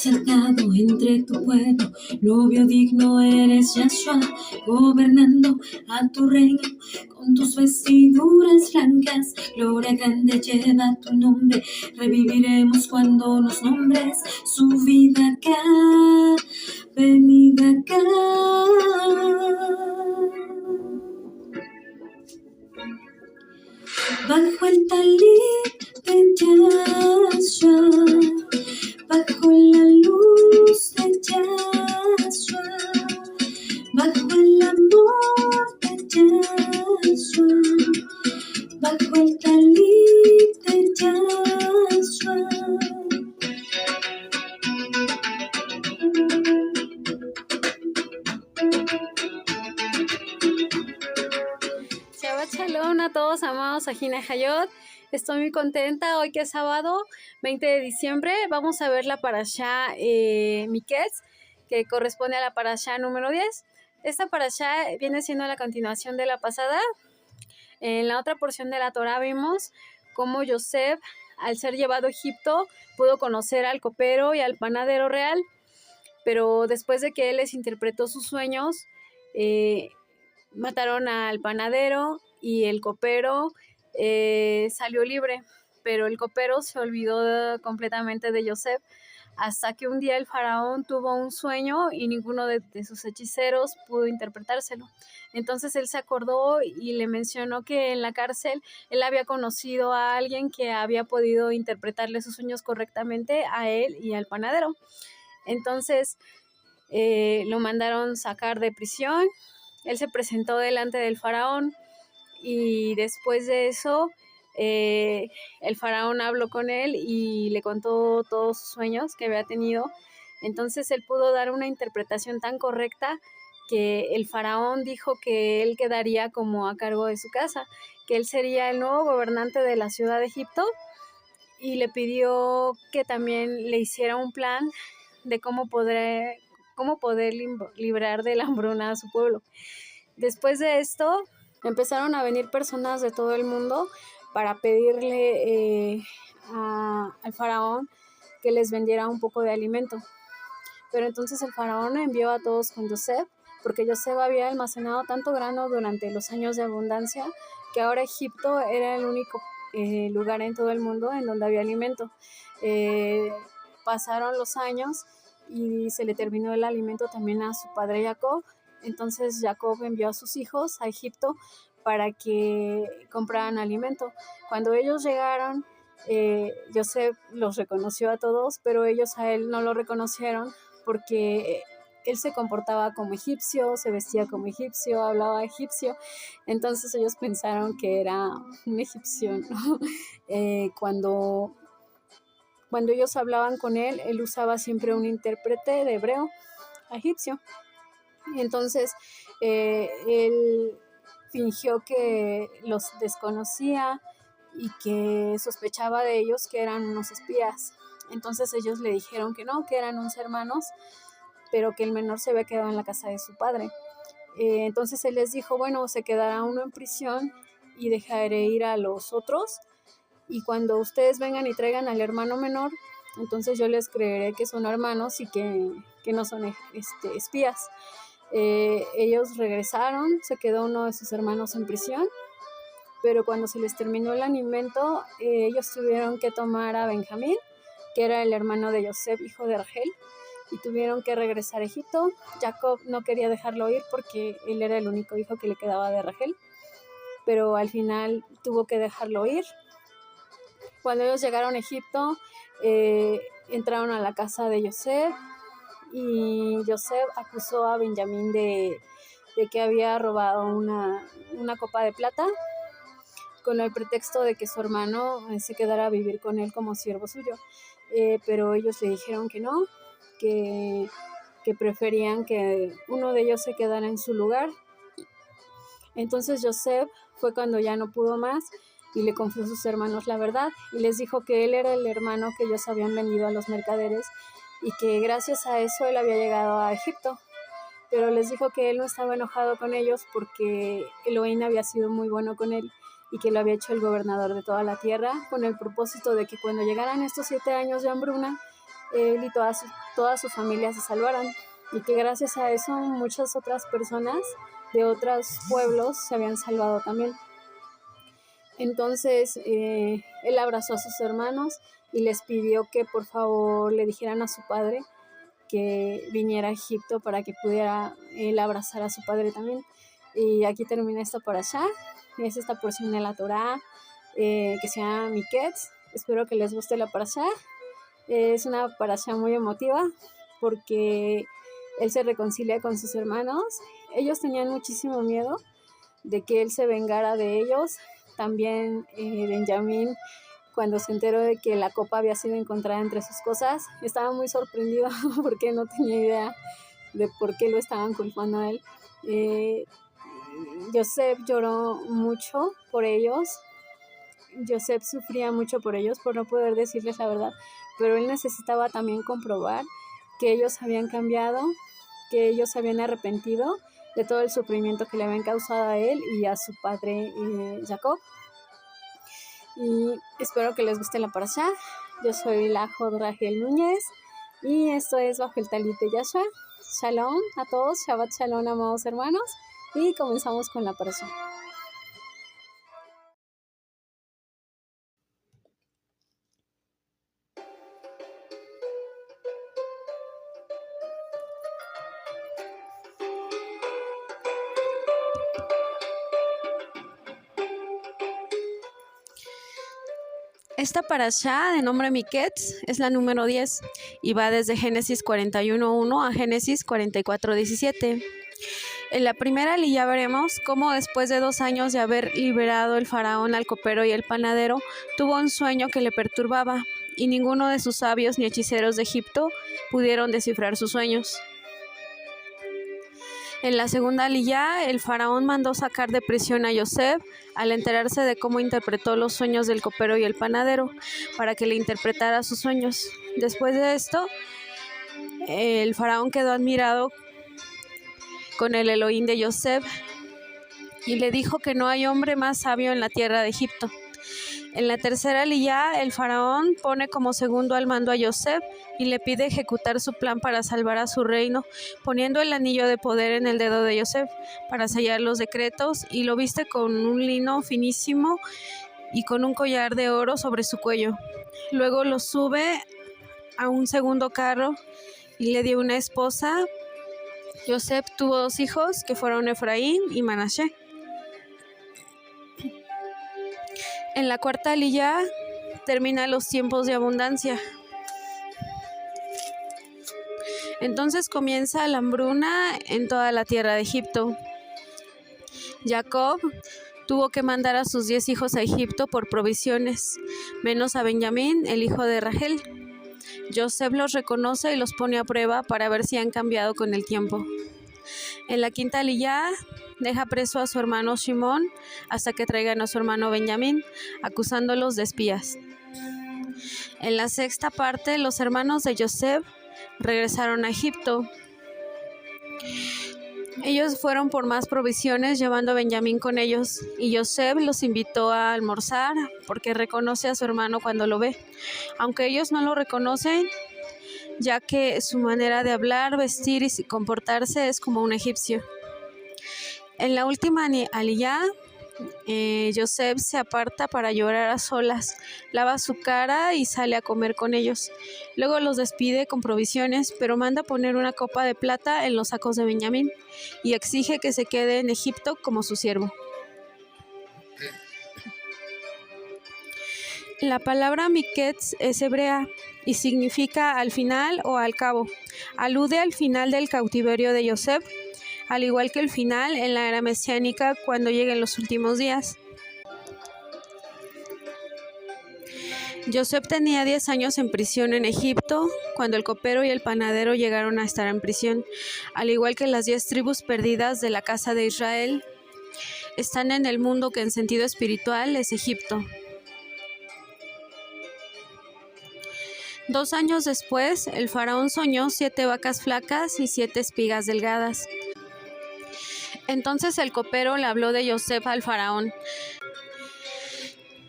cercado entre tu pueblo, novio digno eres Yahshua, gobernando a tu reino con tus vestiduras blancas, gloria grande lleva tu nombre, reviviremos cuando nos nombres, subida acá, venida acá. Bajo el talit de Yahshua, bajo la luz de Yahshua, bajo el amor de Yahshua, bajo el talit de Yahshua. Shabbat Shalom a todos, amados Ajina Hayot. Estoy muy contenta hoy que es sábado 20 de diciembre. Vamos a ver la parashá Miketz, que corresponde a la parashá número 10. Esta parashá viene siendo la continuación de la pasada. En la otra porción de la Torah vimos cómo Yosef, al ser llevado a Egipto, pudo conocer al copero y al panadero real, pero después de que él les interpretó sus sueños, mataron al panadero y el copero salió libre, pero el copero se olvidó completamente de Yosef hasta que un día el faraón tuvo un sueño y ninguno de sus hechiceros pudo interpretárselo. Entonces él se acordó y le mencionó que en la cárcel él había conocido a alguien que había podido interpretarle sus sueños correctamente a él y al panadero. Entonces lo mandaron sacar de prisión. Él se presentó delante del faraón y después de eso el faraón habló con él y le contó todos sus sueños que había tenido. Entonces él pudo dar una interpretación tan correcta que el faraón dijo que él quedaría como a cargo de su casa, que él sería el nuevo gobernante de la ciudad de Egipto, y le pidió que también le hiciera un plan de cómo poder librar de la hambruna a su pueblo. Después de esto, empezaron a venir personas de todo el mundo para pedirle al faraón que les vendiera un poco de alimento. Pero entonces el faraón envió a todos con Yosef, porque Yosef había almacenado tanto grano durante los años de abundancia que ahora Egipto era el único lugar en todo el mundo en donde había alimento. Pasaron los años y se le terminó el alimento también a su padre Jacob. Entonces Jacob envió a sus hijos a Egipto para que compraran alimento. Cuando ellos llegaron, Yosef los reconoció a todos, pero ellos a él no lo reconocieron porque él se comportaba como egipcio, se vestía como egipcio, hablaba egipcio. Entonces ellos pensaron que era un egipcio, ¿no? Cuando ellos hablaban con él, él usaba siempre un intérprete de hebreo egipcio. Entonces él fingió que los desconocía y que sospechaba de ellos que eran unos espías. Entonces ellos le dijeron que no, que eran 11 hermanos, pero que el menor se había quedado en la casa de su padre. Entonces él les dijo, bueno, se quedará uno en prisión y dejaré ir a los otros, y cuando ustedes vengan y traigan al hermano menor, entonces yo les creeré que son hermanos y que no son espías. Ellos regresaron, se quedó uno de sus hermanos en prisión, pero cuando se les terminó el alimento, ellos tuvieron que tomar a Benjamín, que era el hermano de Yosef, hijo de Rachel, y tuvieron que regresar a Egipto. Jacob no quería dejarlo ir porque él era el único hijo que le quedaba de Rachel, pero al final tuvo que dejarlo ir. Cuando ellos llegaron a Egipto, entraron a la casa de Yosef, y Yosef acusó a Benjamín de que había robado una copa de plata con el pretexto de que su hermano se quedara a vivir con él como siervo suyo. Pero ellos le dijeron que no, que preferían que uno de ellos se quedara en su lugar. Entonces Yosef fue cuando ya no pudo más y le confió a sus hermanos la verdad y les dijo que él era el hermano que ellos habían vendido a los mercaderes y que gracias a eso él había llegado a Egipto. Pero les dijo que él no estaba enojado con ellos porque Elohim había sido muy bueno con él y que lo había hecho el gobernador de toda la tierra con el propósito de que cuando llegaran estos 7 años de hambruna, él y toda su familia se salvaran, y que gracias a eso muchas otras personas de otros pueblos se habían salvado también. Entonces él abrazó a sus hermanos y les pidió que por favor le dijeran a su padre que viniera a Egipto para que pudiera él abrazar a su padre también. Y aquí termina esta parashá. Es esta porción de la Torá que se llama Miketz. Espero que les guste la parashá. Es una parashá muy emotiva porque él se reconcilia con sus hermanos. Ellos tenían muchísimo miedo de que él se vengara de ellos. También Benjamín, cuando se enteró de que la copa había sido encontrada entre sus cosas, estaba muy sorprendido porque no tenía idea de por qué lo estaban culpando a él. Joseph lloró mucho por ellos. Joseph sufría mucho por ellos, por no poder decirles la verdad, pero él necesitaba también comprobar que ellos habían cambiado, que ellos se habían arrepentido de todo el sufrimiento que le habían causado a él y a su padre Jacob. Y espero que les guste la parashá. Yo soy la Jod Rachel Núñez y esto es Bajo el Talit de Yahshua. Shalom a todos, Shabbat Shalom, amados hermanos, y comenzamos con la parashá. Esta parashá, de nombre Miketz, es la número 10 y va desde Génesis 41:1 a Génesis 44:17. En la primera aliyá veremos cómo después de 2 años de haber liberado el faraón al copero y el panadero, tuvo un sueño que le perturbaba, y ninguno de sus sabios ni hechiceros de Egipto pudieron descifrar sus sueños. En la segunda aliyá, el faraón mandó sacar de prisión a Yosef al enterarse de cómo interpretó los sueños del copero y el panadero, para que le interpretara sus sueños. Después de esto, el faraón quedó admirado con el Elohim de Yosef y le dijo que no hay hombre más sabio en la tierra de Egipto. En la tercera aliyá, el faraón pone como segundo al mando a Yosef y le pide ejecutar su plan para salvar a su reino, poniendo el anillo de poder en el dedo de Yosef para sellar los decretos, y lo viste con un lino finísimo y con un collar de oro sobre su cuello. Luego lo sube a un segundo carro y le dio una esposa. Yosef tuvo 2 hijos que fueron Efraín y Manashe. En la cuarta aliyá termina los tiempos de abundancia. Entonces comienza la hambruna en toda la tierra de Egipto. Jacob tuvo que mandar a sus 10 hijos a Egipto por provisiones, menos a Benjamín, el hijo de Rachel. Joseph los reconoce y los pone a prueba para ver si han cambiado con el tiempo. En la quinta aliyá deja preso a su hermano Shimón hasta que traigan a su hermano Benjamín, acusándolos de espías. En la sexta parte, los hermanos de Joseph regresaron a Egipto. Ellos fueron por más provisiones, llevando a Benjamín con ellos, y Joseph los invitó a almorzar porque reconoce a su hermano cuando lo ve, aunque ellos no lo reconocen, ya que su manera de hablar, vestir y comportarse es como un egipcio. En la última aliyá, Joseph se aparta para llorar a solas, lava su cara y sale a comer con ellos. Luego los despide con provisiones, pero manda poner una copa de plata en los sacos de Benjamín y exige que se quede en Egipto como su siervo. La palabra Miketz es hebrea y significa al final o al cabo. Alude al final del cautiverio de Joseph, al igual que el final en la era mesiánica cuando lleguen los últimos días. Joseph tenía 10 años en prisión en Egipto cuando el copero y el panadero llegaron a estar en prisión, al igual que las 10 tribus perdidas de la casa de Israel. Están en el mundo que en sentido espiritual es Egipto. 2 años después, el faraón soñó 7 vacas flacas y 7 espigas delgadas. Entonces el copero le habló de Joseph al faraón.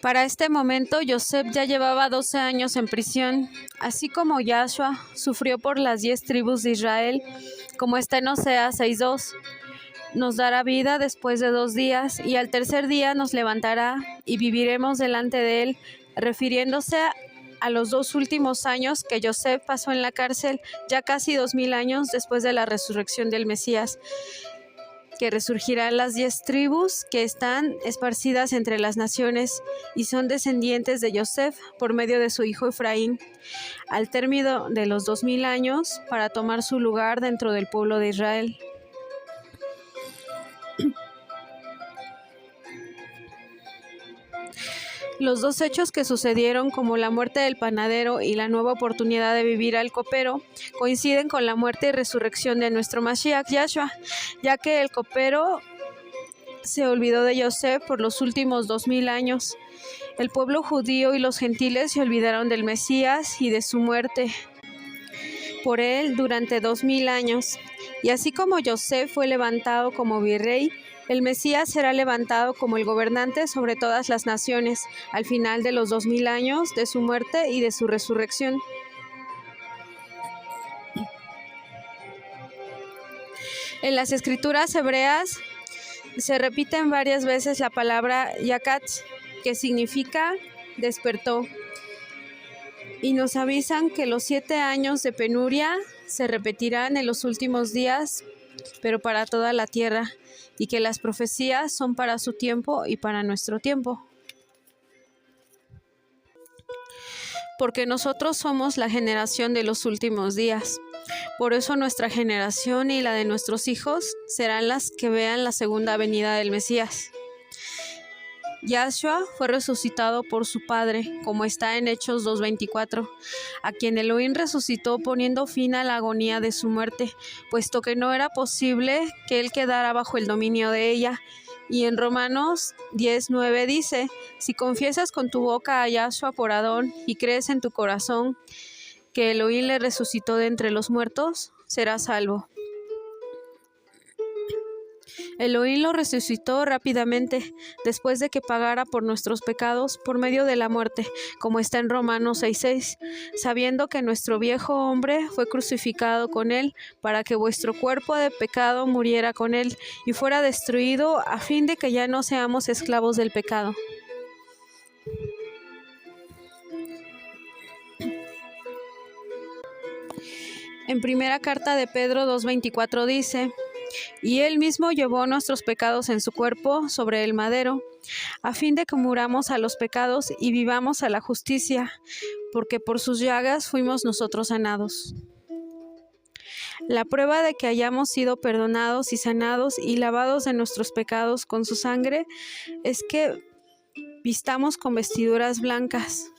Para este momento, Yosef ya llevaba 12 años en prisión, así como Yahshua sufrió por las 10 tribus de Israel, como está en Oseas 6:2. Nos dará vida después de 2 días, y al tercer día nos levantará, y viviremos delante de él, refiriéndose a los 2 últimos años que Yosef pasó en la cárcel, ya casi 2000 años después de la resurrección del Mesías, que resurgirán las 10 tribus que están esparcidas entre las naciones y son descendientes de Yosef por medio de su hijo Efraín, al término de los 2000 años, para tomar su lugar dentro del pueblo de Israel. Los 2 hechos que sucedieron, como la muerte del panadero y la nueva oportunidad de vivir al copero, coinciden con la muerte y resurrección de nuestro Mashiach Yahshua, ya que el copero se olvidó de Yosef por los últimos 2000 años. El pueblo judío y los gentiles se olvidaron del Mesías y de su muerte por él durante 2000 años. Y así como Yosef fue levantado como virrey, el Mesías será levantado como el gobernante sobre todas las naciones, al final de los 2000 años de su muerte y de su resurrección. En las escrituras hebreas se repiten varias veces la palabra yakat, que significa despertó, y nos avisan que los 7 años de penuria se repetirán en los últimos días, pero para toda la tierra, y que las profecías son para su tiempo y para nuestro tiempo. Porque nosotros somos la generación de los últimos días. Por eso nuestra generación y la de nuestros hijos serán las que vean la segunda venida del Mesías. Yahshua fue resucitado por su Padre, como está en Hechos 2:24, a quien Elohim resucitó poniendo fin a la agonía de su muerte, puesto que no era posible que él quedara bajo el dominio de ella. Y en Romanos 10:9 dice: si confiesas con tu boca a Yahshua por Adón y crees en tu corazón que Elohim le resucitó de entre los muertos, serás salvo. Elohim lo resucitó rápidamente, después de que pagara por nuestros pecados por medio de la muerte, como está en Romanos 6:6, sabiendo que nuestro viejo hombre fue crucificado con él, para que vuestro cuerpo de pecado muriera con él, y fuera destruido, a fin de que ya no seamos esclavos del pecado. En primera carta de Pedro 2:24 dice: y él mismo llevó nuestros pecados en su cuerpo sobre el madero, a fin de que muramos a los pecados y vivamos a la justicia, porque por sus llagas fuimos nosotros sanados. La prueba de que hayamos sido perdonados y sanados y lavados de nuestros pecados con su sangre es que vistamos con vestiduras blancas,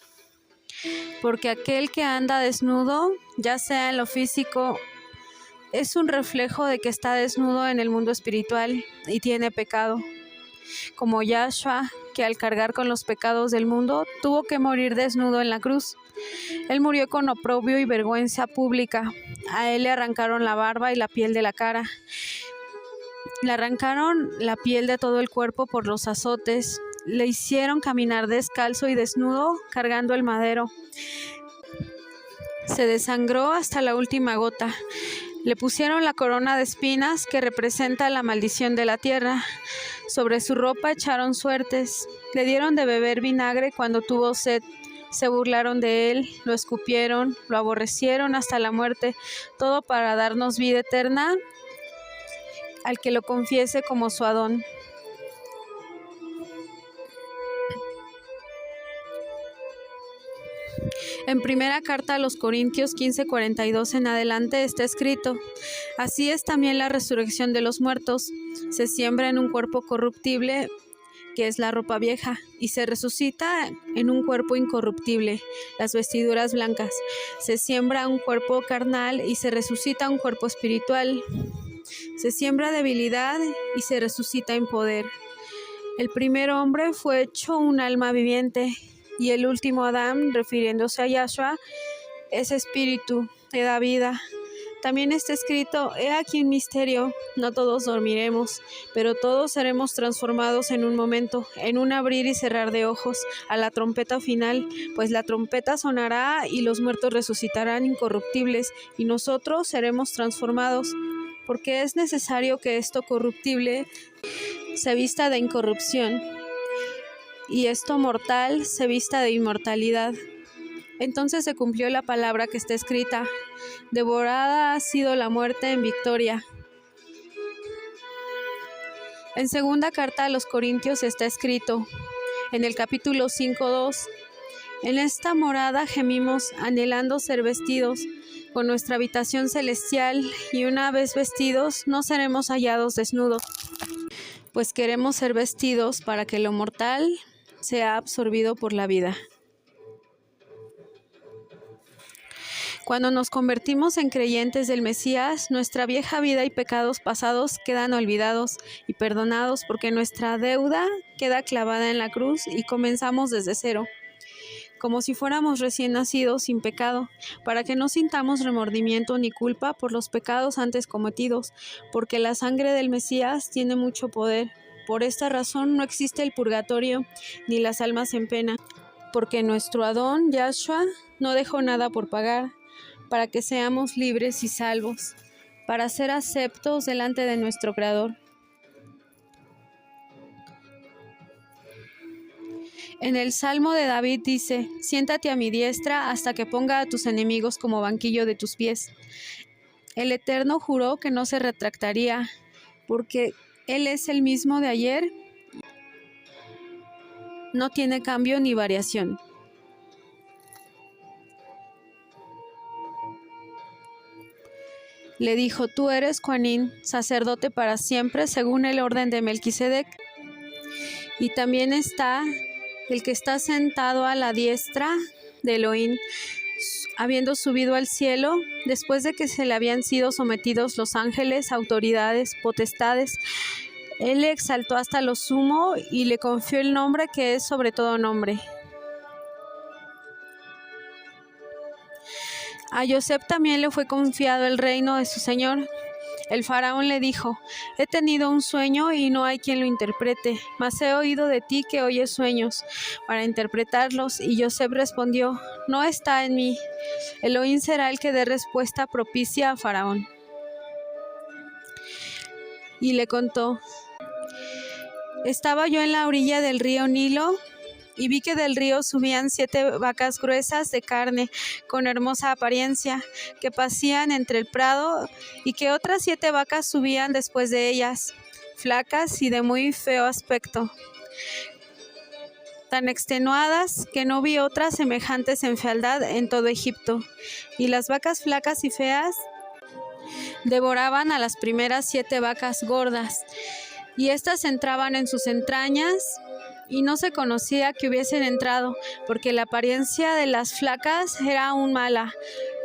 porque aquel que anda desnudo, ya sea en lo físico, es un reflejo de que está desnudo en el mundo espiritual y tiene pecado. Como Yahshua, que al cargar con los pecados del mundo, tuvo que morir desnudo en la cruz. Él murió con oprobio y vergüenza pública. A él le arrancaron la barba y la piel de la cara. Le arrancaron la piel de todo el cuerpo por los azotes. Le hicieron caminar descalzo y desnudo, cargando el madero. Se desangró hasta la última gota. Le pusieron la corona de espinas que representa la maldición de la tierra. Sobre su ropa echaron suertes. Le dieron de beber vinagre cuando tuvo sed. Se burlaron de él, lo escupieron, lo aborrecieron hasta la muerte. Todo para darnos vida eterna al que lo confiese como su Adón. En primera carta a los Corintios 15:42 en adelante está escrito: así es también la resurrección de los muertos. Se siembra en un cuerpo corruptible, que es la ropa vieja, y se resucita en un cuerpo incorruptible, las vestiduras blancas. Se siembra un cuerpo carnal y se resucita un cuerpo espiritual. Se siembra debilidad y se resucita en poder. El primer hombre fue hecho un alma viviente, y el último Adán, refiriéndose a Yahshua, es espíritu, que da vida. También está escrito: he aquí un misterio, no todos dormiremos, pero todos seremos transformados en un momento, en un abrir y cerrar de ojos, a la trompeta final, pues la trompeta sonará y los muertos resucitarán incorruptibles, y nosotros seremos transformados, porque es necesario que esto corruptible se vista de incorrupción, y esto mortal se vista de inmortalidad. Entonces se cumplió la palabra que está escrita: devorada ha sido la muerte en victoria. En segunda carta a los Corintios está escrito, en el capítulo 5:2, en esta morada gemimos anhelando ser vestidos con nuestra habitación celestial, y una vez vestidos no seremos hallados desnudos, pues queremos ser vestidos para que lo mortal sea absorbido por la vida. Cuando nos convertimos en creyentes del Mesías, nuestra vieja vida y pecados pasados quedan olvidados y perdonados, porque nuestra deuda queda clavada en la cruz y comenzamos desde cero, como si fuéramos recién nacidos sin pecado, para que no sintamos remordimiento ni culpa por los pecados antes cometidos, porque la sangre del Mesías tiene mucho poder. Por esta razón no existe el purgatorio ni las almas en pena, porque nuestro Adón Yahshua no dejó nada por pagar, para que seamos libres y salvos, para ser aceptos delante de nuestro Creador. En el Salmo de David dice: siéntate a mi diestra hasta que ponga a tus enemigos como banquillo de tus pies. El Eterno juró que no se retractaría, porque Él es el mismo de ayer, no tiene cambio ni variación. Le dijo: tú eres Coanín, sacerdote para siempre, según el orden de Melquisedec. Y también está el que está sentado a la diestra de Elohim, habiendo subido al cielo, después de que se le habían sido sometidos los ángeles, autoridades, potestades. Él le exaltó hasta lo sumo y le confió el nombre que es sobre todo nombre. A Yosef también le fue confiado el reino de su señor. El faraón le dijo: he tenido un sueño y no hay quien lo interprete, mas he oído de ti que oyes sueños para interpretarlos. Y Yosef respondió: no está en mí. Elohim será el que dé respuesta propicia a faraón. Y le contó: estaba yo en la orilla del río Nilo, y vi que del río subían 7 vacas gruesas de carne, con hermosa apariencia, que pasían entre el prado, y que otras 7 vacas subían después de ellas, flacas y de muy feo aspecto, tan extenuadas que no vi otras semejantes en fealdad en todo Egipto. Y las vacas flacas y feas devoraban a las primeras 7 vacas gordas, y éstas entraban en sus entrañas, y no se conocía que hubiesen entrado, porque la apariencia de las flacas era aún mala,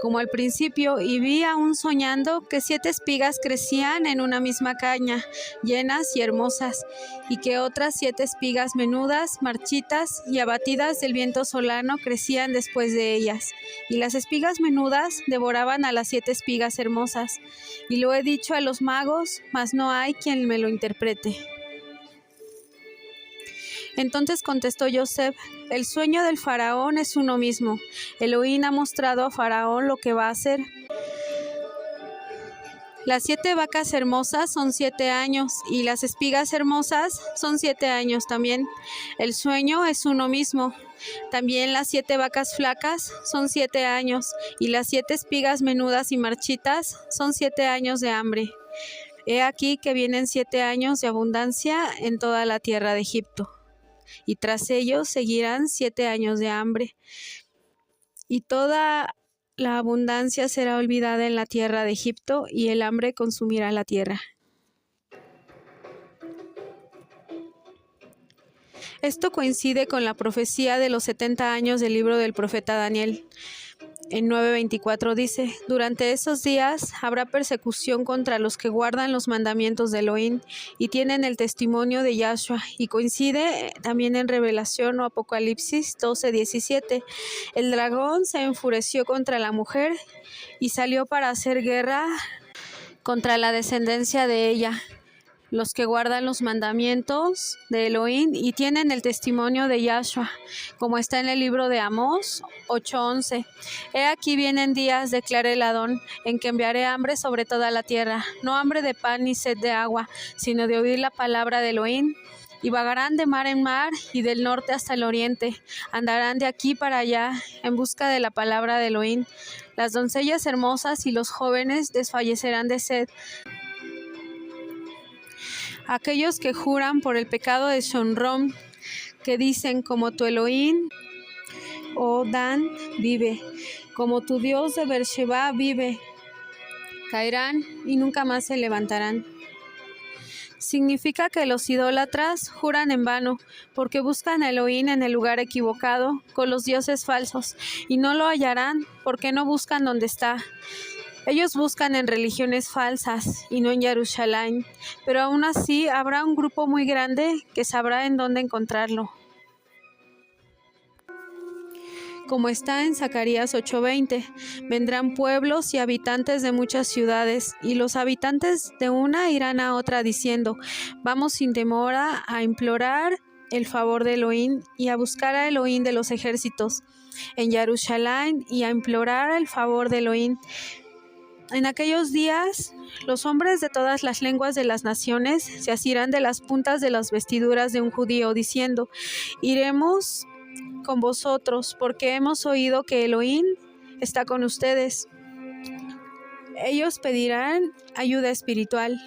como al principio. Y vi aún soñando que 7 espigas crecían en una misma caña, llenas y hermosas, y que otras 7 espigas menudas, marchitas y abatidas del viento solano crecían después de ellas. Y las espigas menudas devoraban a las 7 espigas hermosas. Y lo he dicho a los magos, mas no hay quien me lo interprete. Entonces contestó Yosef: el sueño del faraón es uno mismo. Elohim ha mostrado a faraón lo que va a hacer. Las 7 vacas hermosas son 7 años, y las espigas hermosas son 7 años también. El sueño es uno mismo. También las 7 vacas flacas son 7 años, y las 7 espigas menudas y marchitas son 7 años de hambre. He aquí que vienen 7 años de abundancia en toda la tierra de Egipto, y tras ellos seguirán 7 años de hambre, y toda la abundancia será olvidada en la tierra de Egipto, y el hambre consumirá la tierra. Esto coincide con la profecía de los 70 años del libro del profeta Daniel. en 9:24 dice: durante esos días habrá persecución contra los que guardan los mandamientos de Elohim y tienen el testimonio de Yahshua, y coincide también en Revelación o Apocalipsis 12:17. El dragón se enfureció contra la mujer y salió para hacer guerra contra la descendencia de ella, los que guardan los mandamientos de Elohim y tienen el testimonio de Yahshua, como está en el libro de Amós 8:11. He aquí vienen días, declara el Adón, en que enviaré hambre sobre toda la tierra, no hambre de pan ni sed de agua, sino de oír la palabra de Elohim. Y vagarán de mar en mar y del norte hasta el oriente, andarán de aquí para allá en busca de la palabra de Elohim. Las doncellas hermosas y los jóvenes desfallecerán de sed. Aquellos que juran por el pecado de Shonrom, que dicen: como tu Elohim, oh Dan, vive, como tu Dios de Beersheba vive, caerán y nunca más se levantarán. Significa que los idólatras juran en vano, porque buscan a Elohim en el lugar equivocado, con los dioses falsos, y no lo hallarán, porque no buscan donde está. Ellos buscan en religiones falsas y no en Jerusalén, pero aún así habrá un grupo muy grande que sabrá en dónde encontrarlo. Como está en Zacarías 8:20, vendrán pueblos y habitantes de muchas ciudades, y los habitantes de una irán a otra diciendo: vamos sin demora a implorar el favor de Elohim y a buscar a Elohim de los ejércitos en Jerusalén y a implorar el favor de Elohim. En aquellos días, los hombres de todas las lenguas de las naciones se asirán de las puntas de las vestiduras de un judío, diciendo: iremos con vosotros, porque hemos oído que Elohim está con ustedes. Ellos pedirán ayuda espiritual.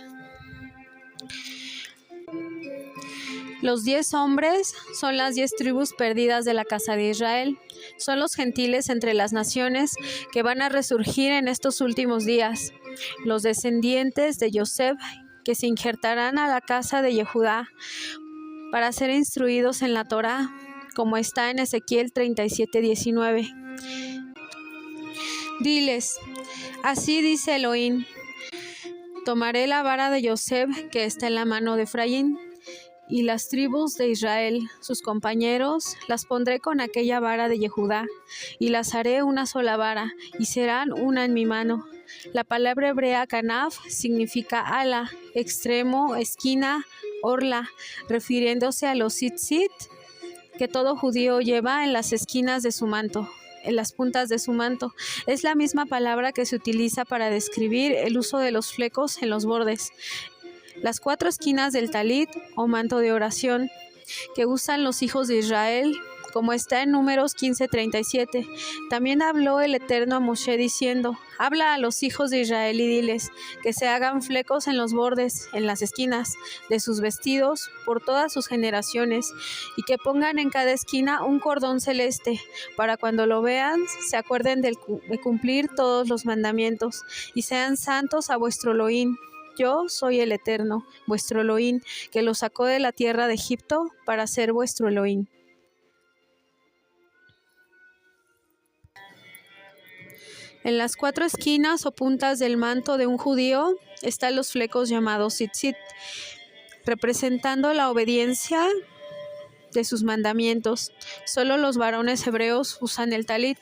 Los 10 hombres son las 10 tribus perdidas de la casa de Israel. Son los gentiles entre las naciones que van a resurgir en estos últimos días. Los descendientes de Yosef que se injertarán a la casa de Yehudá para ser instruidos en la Torá, como está en Ezequiel 37:19. Diles: así dice Elohim, tomaré la vara de Yosef que está en la mano de Efraín, y las tribus de Israel, sus compañeros, las pondré con aquella vara de Yehudá, y las haré una sola vara, y serán una en mi mano. La palabra hebrea kanaf significa ala, extremo, esquina, orla, refiriéndose a los tzitzit que todo judío lleva en las esquinas de su manto, en las puntas de su manto. Es la misma palabra que se utiliza para describir el uso de los flecos en los bordes. Las 4 esquinas del talit o manto de oración que usan los hijos de Israel, como está en Números 15:37. También habló el Eterno a Moshe diciendo: habla a los hijos de Israel y diles que se hagan flecos en los bordes, en las esquinas de sus vestidos por todas sus generaciones, y que pongan en cada esquina un cordón celeste, para cuando lo vean se acuerden de cumplir todos los mandamientos, y sean santos a vuestro Elohim. Yo soy el Eterno, vuestro Elohim, que los sacó de la tierra de Egipto para ser vuestro Elohim. En las 4 esquinas o puntas del manto de un judío están los flecos llamados tzitzit, representando la obediencia de sus mandamientos. Solo los varones hebreos usan el talit,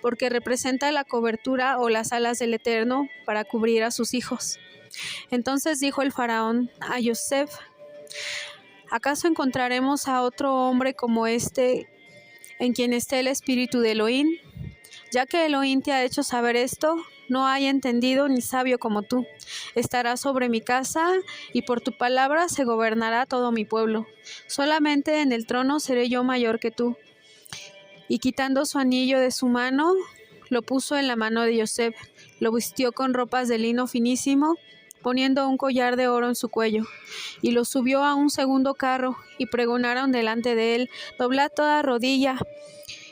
porque representa la cobertura o las alas del Eterno para cubrir a sus hijos. Entonces dijo el faraón a Yosef: ¿acaso encontraremos a otro hombre como este en quien esté el espíritu de Elohim? Ya que Elohim te ha hecho saber esto, no hay entendido ni sabio como tú. Estarás sobre mi casa, y por tu palabra se gobernará todo mi pueblo. Solamente en el trono seré yo mayor que tú. Y quitando su anillo de su mano, lo puso en la mano de Yosef, lo vistió con ropas de lino finísimo, poniendo un collar de oro en su cuello, y lo subió a un segundo carro, y pregonaron delante de él: doblad toda rodilla,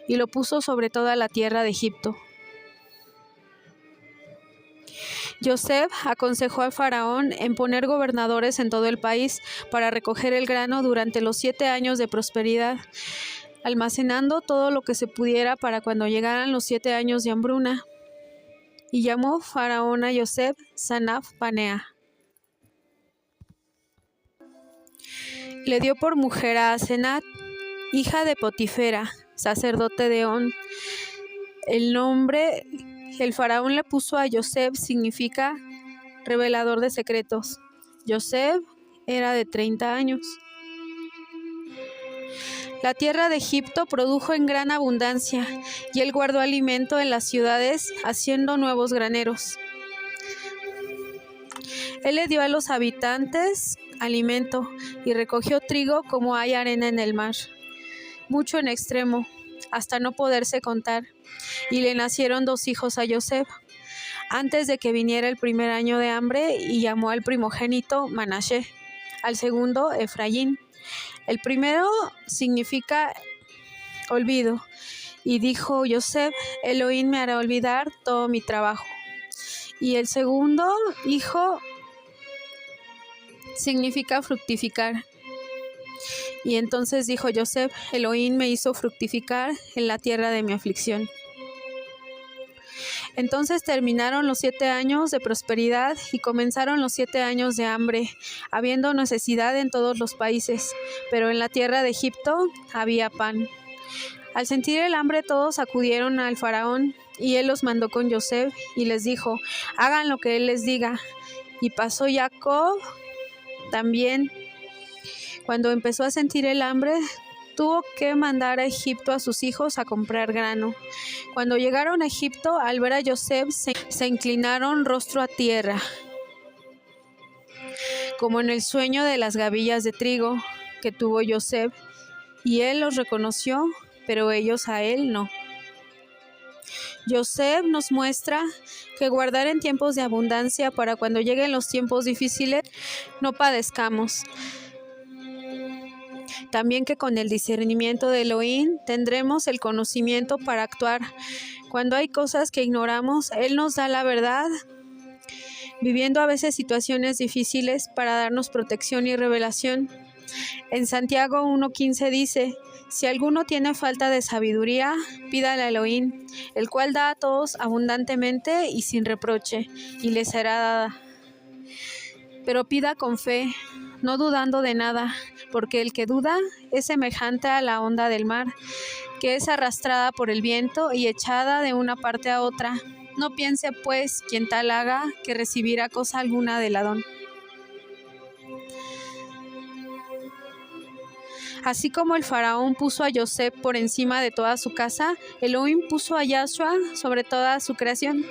y lo puso sobre toda la tierra de Egipto. Yosef aconsejó al faraón en poner gobernadores en todo el país para recoger el grano durante los 7 años de prosperidad. almacenando todo lo que se pudiera para cuando llegaran los 7 años de hambruna. Y llamó Faraón a Yosef Sanaf Panea. Le dio por mujer a Asenat, hija de Potifera, sacerdote de On. El nombre que el faraón le puso a Yosef significa revelador de secretos. Yosef era de 30 años. La tierra de Egipto produjo en gran abundancia, y él guardó alimento en las ciudades, haciendo nuevos graneros. Él le dio a los habitantes alimento, y recogió trigo como hay arena en el mar, mucho en extremo, hasta no poderse contar. Y le nacieron 2 hijos a Yosef, antes de que viniera el primer año de hambre, y llamó al primogénito Manashe, al segundo Efraín. El primero significa olvido, y dijo Yosef: Elohim me hará olvidar todo mi trabajo. Y el segundo hijo significa fructificar. Y entonces dijo Yosef: Elohim me hizo fructificar en la tierra de mi aflicción. Entonces terminaron los 7 años de prosperidad y comenzaron los 7 años de hambre, habiendo necesidad en todos los países, pero en la tierra de Egipto había pan. Al sentir el hambre todos acudieron al faraón, y él los mandó con Yosef y les dijo: hagan lo que él les diga. Y pasó Jacob también. Cuando empezó a sentir el hambre, tuvo que mandar a Egipto a sus hijos a comprar grano. Cuando llegaron a Egipto, al ver a Yosef, se inclinaron rostro a tierra, como en el sueño de las gavillas de trigo que tuvo Yosef, y él los reconoció, pero ellos a él no. Yosef nos muestra que guardar en tiempos de abundancia para cuando lleguen los tiempos difíciles no padezcamos. También que con el discernimiento de Elohim tendremos el conocimiento para actuar. Cuando hay cosas que ignoramos, Él nos da la verdad, viviendo a veces situaciones difíciles para darnos protección y revelación. En Santiago 1:15 dice: si alguno tiene falta de sabiduría, pídale a Elohim, el cual da a todos abundantemente y sin reproche, y le será dada. Pero pida con fe, no dudando de nada, porque el que duda es semejante a la onda del mar, que es arrastrada por el viento y echada de una parte a otra. No piense, pues, quien tal haga, que recibirá cosa alguna del Adón. Así como el faraón puso a Yosef por encima de toda su casa, Elohim puso a Yahshua sobre toda su creación.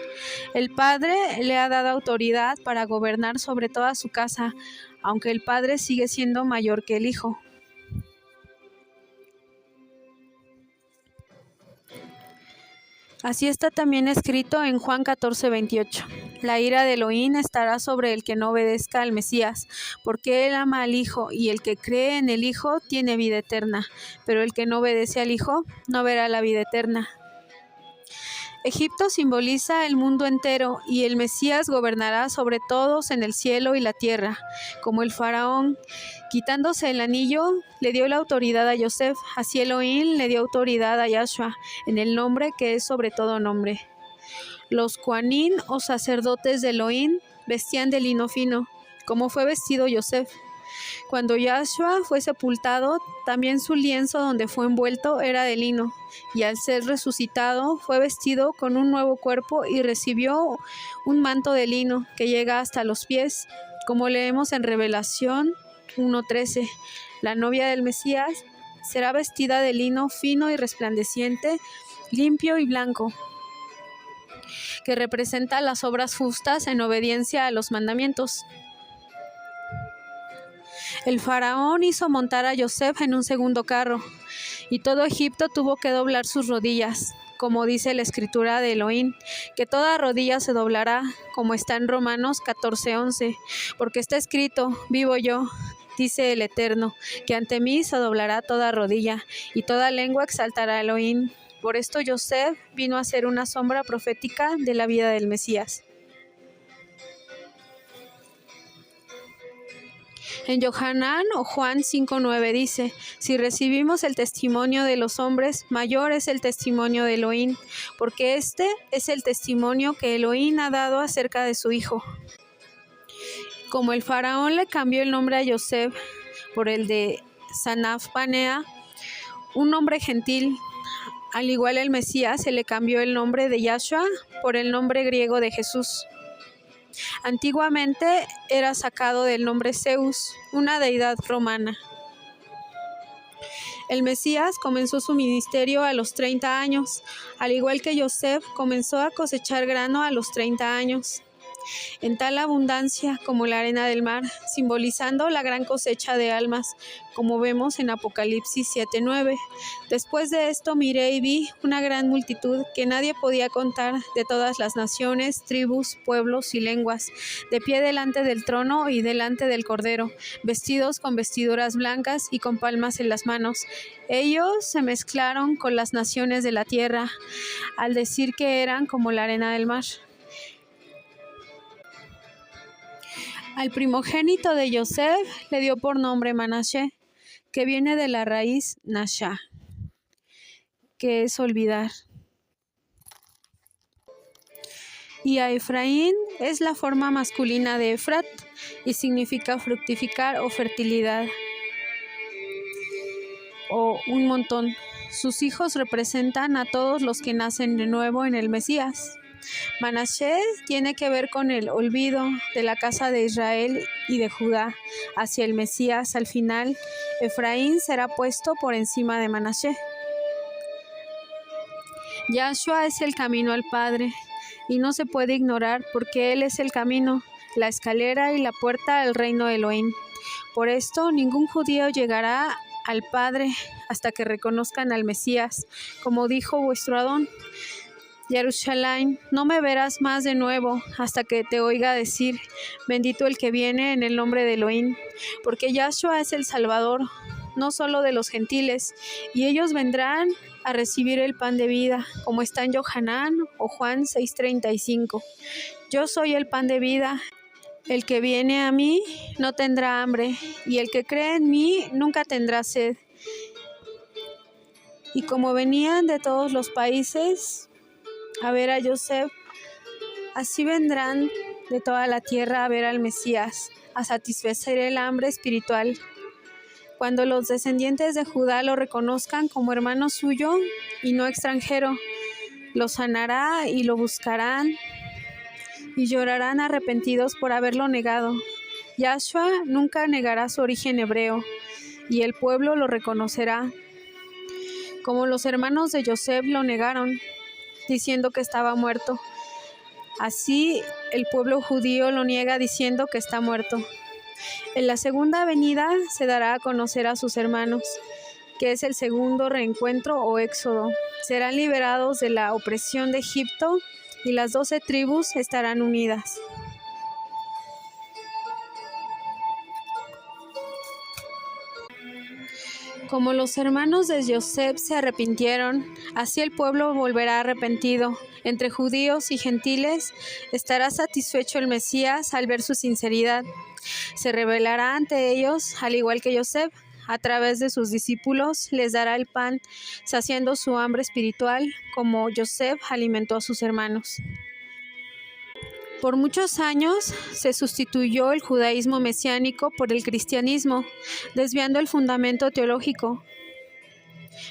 El Padre le ha dado autoridad para gobernar sobre toda su casa, aunque el Padre sigue siendo mayor que el Hijo. Así está también escrito en Juan 14:28. La ira de Elohim estará sobre el que no obedezca al Mesías, porque él ama al Hijo, y el que cree en el Hijo tiene vida eterna, pero el que no obedece al Hijo no verá la vida eterna. Egipto simboliza el mundo entero, y el Mesías gobernará sobre todos en el cielo y la tierra. Como el faraón, quitándose el anillo, le dio la autoridad a Yosef, así Elohim le dio autoridad a Yahshua, en el nombre que es sobre todo nombre. Los Kohanim, o sacerdotes de Elohim, vestían de lino fino, como fue vestido Yosef. Cuando Yahshua fue sepultado, también su lienzo donde fue envuelto era de lino, y al ser resucitado fue vestido con un nuevo cuerpo y recibió un manto de lino que llega hasta los pies, como leemos en Revelación 1:13. La novia del Mesías será vestida de lino fino y resplandeciente, limpio y blanco, que representa las obras justas en obediencia a los mandamientos. El faraón hizo montar a Yosef en un segundo carro, y todo Egipto tuvo que doblar sus rodillas, como dice la escritura de Elohim, que toda rodilla se doblará, como está en Romanos 14:11, porque está escrito: vivo yo, dice el Eterno, que ante mí se doblará toda rodilla, y toda lengua exaltará a Elohim. Por esto Yosef vino a ser una sombra profética de la vida del Mesías. En Yohanan o Juan 5:9 dice: si recibimos el testimonio de los hombres, mayor es el testimonio de Elohim, porque este es el testimonio que Elohim ha dado acerca de su Hijo. Como el faraón le cambió el nombre a Yosef por el de Sanaf Panea, un nombre gentil, al igual el Mesías se le cambió el nombre de Yahshua por el nombre griego de Jesús. Antiguamente era sacado del nombre Zeus, una deidad romana. El Mesías comenzó su ministerio a los 30 años, al igual que Yosef comenzó a cosechar grano a los 30 años. En tal abundancia como la arena del mar, simbolizando la gran cosecha de almas, como vemos en Apocalipsis 7:9. Después de esto miré y vi una gran multitud que nadie podía contar, de todas las naciones, tribus, pueblos y lenguas, de pie delante del trono y delante del Cordero, vestidos con vestiduras blancas y con palmas en las manos. Ellos se mezclaron con las naciones de la tierra, al decir que eran como la arena del mar. Al primogénito de Yosef le dio por nombre Manashe, que viene de la raíz Nasha, que es olvidar. Y a Efraín es la forma masculina de Efrat y significa fructificar o fertilidad o un montón. Sus hijos representan a todos los que nacen de nuevo en el Mesías. Manashe tiene que ver con el olvido de la casa de Israel y de Judá hacia el Mesías. Al final, Efraín será puesto por encima de Manashe. Yahshua es el camino al Padre y no se puede ignorar porque Él es el camino, la escalera y la puerta al reino de Elohim. Por esto, ningún judío llegará al Padre hasta que reconozcan al Mesías, como dijo vuestro Adón. Jerusalén, no me verás más de nuevo hasta que te oiga decir: bendito el que viene en el nombre de Elohim, porque Yahshua es el Salvador, no solo de los gentiles, y ellos vendrán a recibir el pan de vida, como está en Yohanan o Juan 6:35. Yo soy el pan de vida. El que viene a mí no tendrá hambre, y el que cree en mí nunca tendrá sed. Y como venían de todos los países a ver a Yosef, así vendrán de toda la tierra a ver al Mesías, a satisfacer el hambre espiritual. Cuando los descendientes de Judá lo reconozcan como hermano suyo y no extranjero, lo sanará y lo buscarán y llorarán arrepentidos por haberlo negado. Yahshua nunca negará su origen hebreo y el pueblo lo reconocerá, como los hermanos de Yosef lo negaron, diciendo que estaba muerto. Así el pueblo judío lo niega diciendo que está muerto. En la segunda venida se dará a conocer a sus hermanos, que es el segundo reencuentro o éxodo. Serán liberados de la opresión de Egipto y las 12 tribus estarán unidas. Como los hermanos de Yosef se arrepintieron, así el pueblo volverá arrepentido. Entre judíos y gentiles estará satisfecho el Mesías al ver su sinceridad. Se revelará ante ellos, al igual que Yosef, a través de sus discípulos, les dará el pan, saciando su hambre espiritual, como Yosef alimentó a sus hermanos. Por muchos años se sustituyó el judaísmo mesiánico por el cristianismo, desviando el fundamento teológico.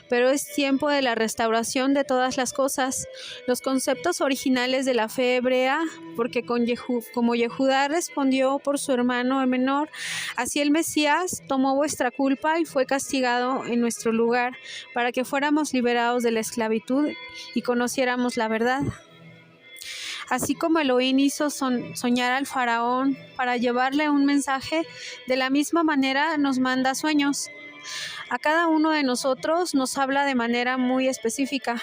Pero es tiempo de la restauración de todas las cosas, los conceptos originales de la fe hebrea, porque como Yehudá respondió por su hermano menor, así el Mesías tomó vuestra culpa y fue castigado en nuestro lugar, para que fuéramos liberados de la esclavitud y conociéramos la verdad. Así como Elohim hizo soñar al faraón para llevarle un mensaje, de la misma manera nos manda sueños. A cada uno de nosotros nos habla de manera muy específica.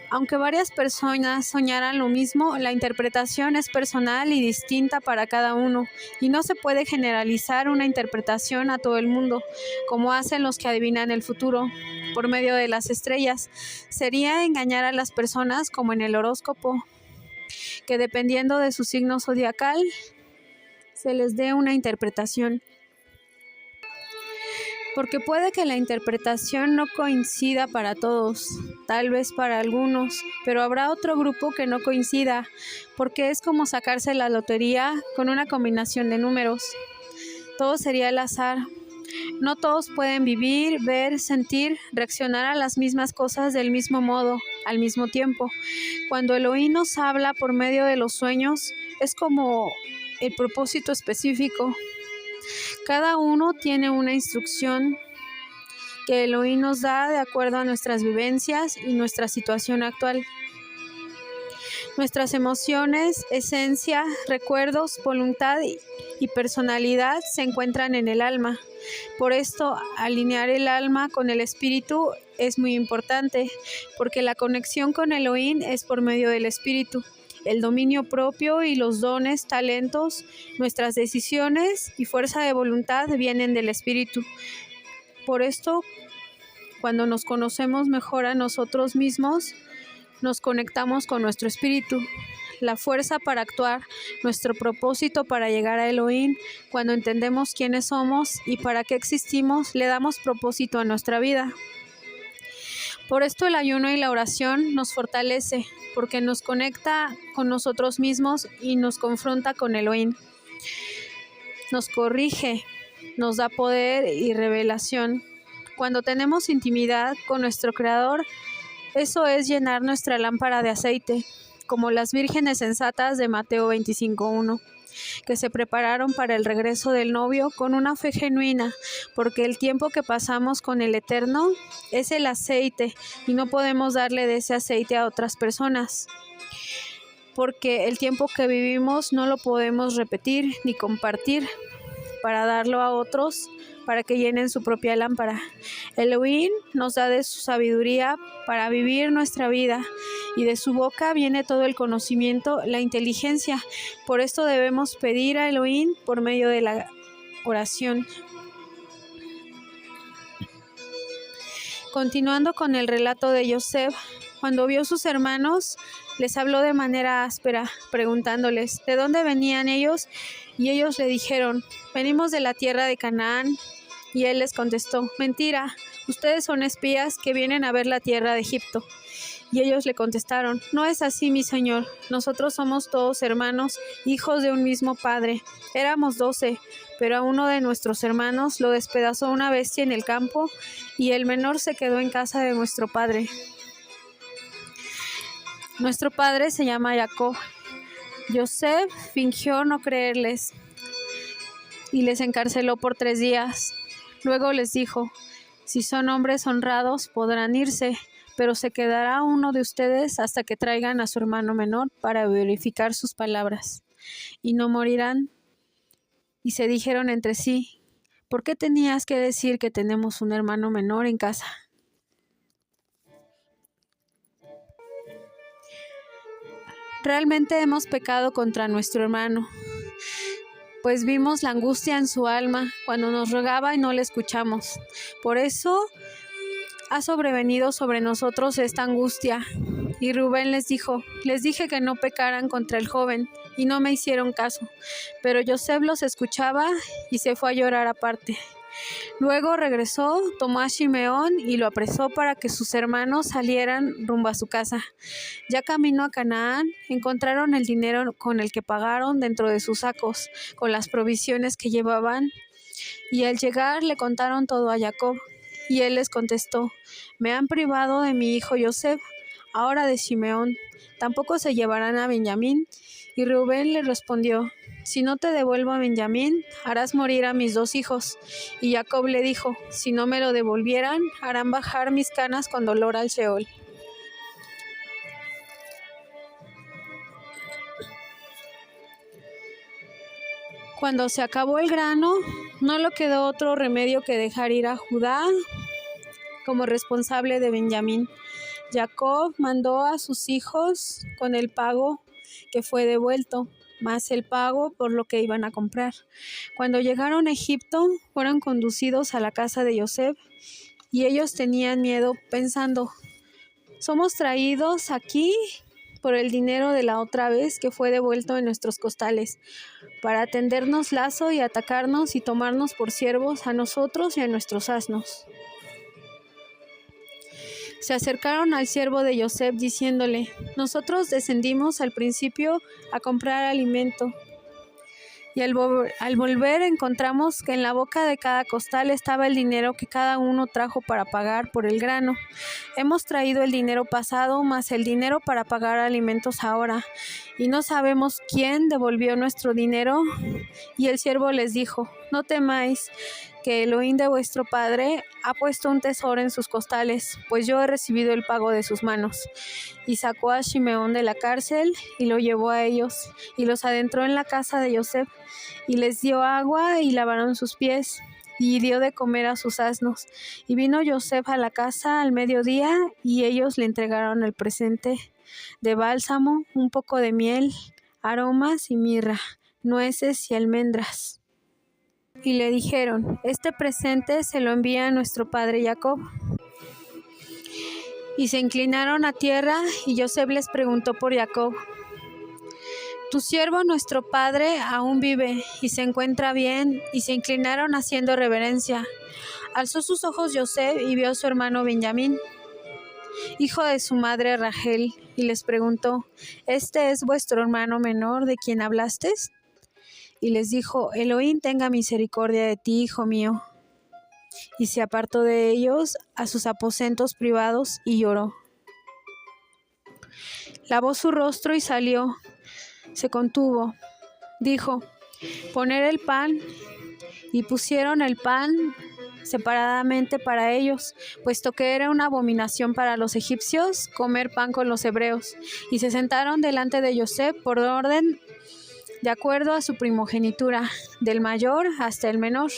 Aunque varias personas soñaran lo mismo, la interpretación es personal y distinta para cada uno, y no se puede generalizar una interpretación a todo el mundo, como hacen los que adivinan el futuro por medio de las estrellas. Sería engañar a las personas como en el horóscopo, que dependiendo de su signo zodiacal se les dé una interpretación. Porque puede que la interpretación no coincida para todos, tal vez para algunos, pero habrá otro grupo que no coincida, porque es como sacarse la lotería con una combinación de números. Todo sería al azar. No todos pueden vivir, ver, sentir, reaccionar a las mismas cosas del mismo modo, al mismo tiempo. Cuando Elohim nos habla por medio de los sueños, es como el propósito específico. Cada uno tiene una instrucción que Elohim nos da de acuerdo a nuestras vivencias y nuestra situación actual. Nuestras emociones, esencia, recuerdos, voluntad y personalidad se encuentran en el alma. Por esto, alinear el alma con el espíritu es muy importante, porque la conexión con Elohim es por medio del espíritu. El dominio propio y los dones, talentos, nuestras decisiones y fuerza de voluntad vienen del espíritu. Por esto, cuando nos conocemos mejor a nosotros mismos, nos conectamos con nuestro espíritu, la fuerza para actuar, nuestro propósito para llegar a Elohim. Cuando entendemos quiénes somos y para qué existimos, le damos propósito a nuestra vida. Por esto el ayuno y la oración nos fortalece, porque nos conecta con nosotros mismos y nos confronta con Elohim. Nos corrige, nos da poder y revelación. Cuando tenemos intimidad con nuestro Creador, eso es llenar nuestra lámpara de aceite, como las vírgenes sensatas de Mateo 25:1, que se prepararon para el regreso del novio con una fe genuina, porque el tiempo que pasamos con el Eterno es el aceite y no podemos darle de ese aceite a otras personas, porque el tiempo que vivimos no lo podemos repetir ni compartir para darlo a otros, para que llenen su propia lámpara. Elohim nos da de su sabiduría para vivir nuestra vida, y de su boca viene todo el conocimiento, la inteligencia. Por esto debemos pedir a Elohim por medio de la oración. Continuando con el relato de Yosef, cuando vio a sus hermanos, les habló de manera áspera, preguntándoles ¿de dónde venían ellos? Y ellos le dijeron: venimos de la tierra de Canaán. Y él les contestó: mentira, ustedes son espías que vienen a ver la tierra de Egipto. Y ellos le contestaron: no es así, mi señor, nosotros somos todos hermanos, hijos de un mismo padre. Éramos 12, pero a uno de nuestros hermanos lo despedazó una bestia en el campo, y el menor se quedó en casa de nuestro padre. Nuestro padre se llama Jacob. Yosef fingió no creerles y les encarceló por 3 días. Luego les dijo: si son hombres honrados podrán irse, pero se quedará uno de ustedes hasta que traigan a su hermano menor para verificar sus palabras, y no morirán. Y se dijeron entre sí: ¿por qué tenías que decir que tenemos un hermano menor en casa? Realmente hemos pecado contra nuestro hermano, pues vimos la angustia en su alma cuando nos rogaba y no le escuchamos. Por eso ha sobrevenido sobre nosotros esta angustia. Y Rubén les dijo: les dije que no pecaran contra el joven, y no me hicieron caso. Pero Yosef los escuchaba y se fue a llorar aparte. Luego regresó, tomó a Shimeón y lo apresó para que sus hermanos salieran rumbo a su casa. Ya camino a Canaán, encontraron el dinero con el que pagaron dentro de sus sacos, con las provisiones que llevaban, y al llegar le contaron todo a Jacob. Y él les contestó: me han privado de mi hijo Yosef, ahora de Shimeón. ¿Tampoco se llevarán a Benjamín? Y Rubén le respondió: si no te devuelvo a Benjamín, harás morir a mis 2 hijos. Y Jacob le dijo: si no me lo devolvieran, harán bajar mis canas con dolor al Sheol. Cuando se acabó el grano, no le quedó otro remedio que dejar ir a Judá como responsable de Benjamín. Jacob mandó a sus hijos con el pago que fue devuelto, más el pago por lo que iban a comprar. Cuando llegaron a Egipto, fueron conducidos a la casa de Yosef, y ellos tenían miedo, pensando: ¿somos traídos aquí por el dinero de la otra vez que fue devuelto en nuestros costales, para tendernos lazo y atacarnos y tomarnos por siervos a nosotros y a nuestros asnos. Se acercaron al siervo de Joseph diciéndole: nosotros descendimos al principio a comprar alimento. Y al volver encontramos que en la boca de cada costal estaba el dinero que cada uno trajo para pagar por el grano. Hemos traído el dinero pasado más el dinero para pagar alimentos ahora, y no sabemos quién devolvió nuestro dinero. Y el siervo les dijo: no temáis, que Elohim de vuestro padre ha puesto un tesoro en sus costales, pues yo he recibido el pago de sus manos. Y sacó a Shimeón de la cárcel y lo llevó a ellos, y los adentró en la casa de Joseph, y les dio agua y lavaron sus pies, y dio de comer a sus asnos. Y vino Joseph a la casa al mediodía, y ellos le entregaron el presente de bálsamo, un poco de miel, aromas y mirra, nueces y almendras. Y le dijeron: este presente se lo envía a nuestro padre Jacob. Y se inclinaron a tierra, y Joseph les preguntó por Jacob: tu siervo nuestro padre aún vive y se encuentra bien. Y se inclinaron haciendo reverencia. Alzó sus ojos Joseph y vio a su hermano Benjamín, hijo de su madre Rachel, y les preguntó: ¿este es vuestro hermano menor de quien hablasteis? Y les dijo: Elohim tenga misericordia de ti, hijo mío. Y se apartó de ellos a sus aposentos privados y lloró. Lavó su rostro y salió. Se contuvo. Dijo: poner el pan. Y pusieron el pan separadamente para ellos, puesto que era una abominación para los egipcios comer pan con los hebreos. Y se sentaron delante de Joseph por orden, de acuerdo a su primogenitura, del mayor hasta el menor.